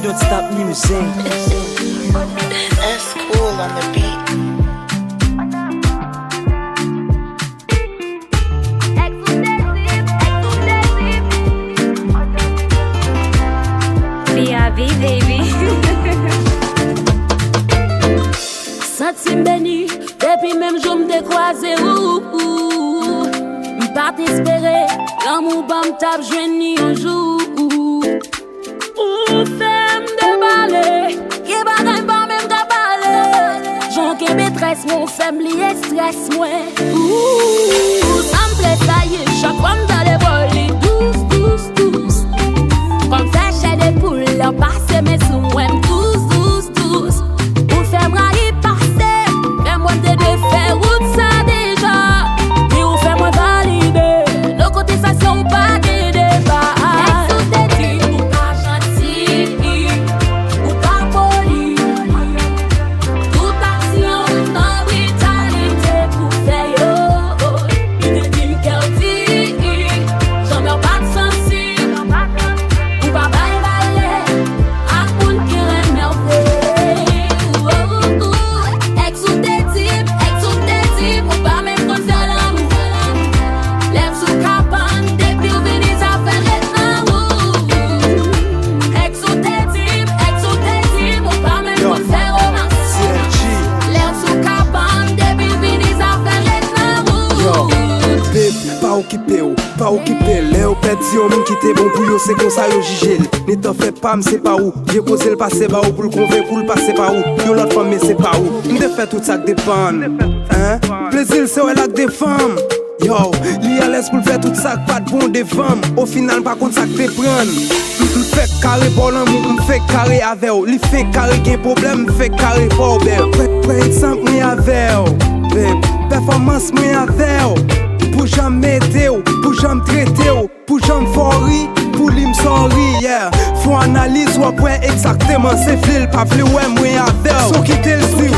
Don't stop music. That's cool on the beat. B.I.B. baby. Senti béni, depuis même jour m'te croisé m'pas t'espérer, l'amour bam tap jouni un jour. Ou femme de balai, qui bagay pas même de balai. J'en que maîtresse, mon femme lié stress moi. Ça me plaît ça y est, chaque fois m'd'a les voler douce, douce, douce. Comme ça j'ai des poules, leur passe mes sous moi douce, douce, douce. Ou femme raï passer, fais-moi de faire route ça déjà. Et ou fais-moi valider, nos côtés ça sont pas des débats. Pas occupé, Léo pète si on qui t'est bon pour yo, c'est comme ça yo jige. Ne t'en fais pas, m'sais pas où. J'ai posé le passé par où pour le convaincre ou le passer par où. Yo l'autre femme mais c'est pas où. M'de fait tout ça que dépend. Hein? Plaisir c'est ouais là que des femmes. Yo, li à l'aise pour le faire tout ça que pas de bon des femmes. Au final par contre ça que t'es prendre. M'fait carré pour l'amour, m'fait carré avec ou. Li fait carré qu'un problème, m'fait carré pour belle. Près exemple m'y avec ou. Performance m'y avec ou. Pour jamais m'aider, pour jamais traiter, pour jamais fori, pour lui m'sorry, yeah. Faut analyse ou après exactement c'est fil, pas plus ouais moi avec. So quitter le style.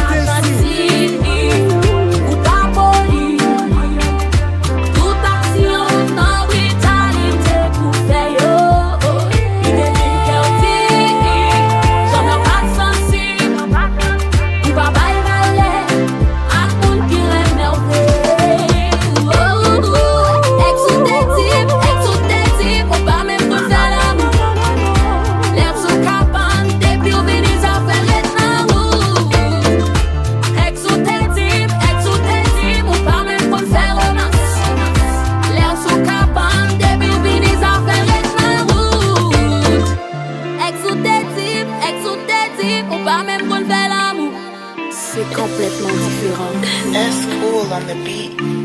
C'est complètement différent. That's cool on the beat.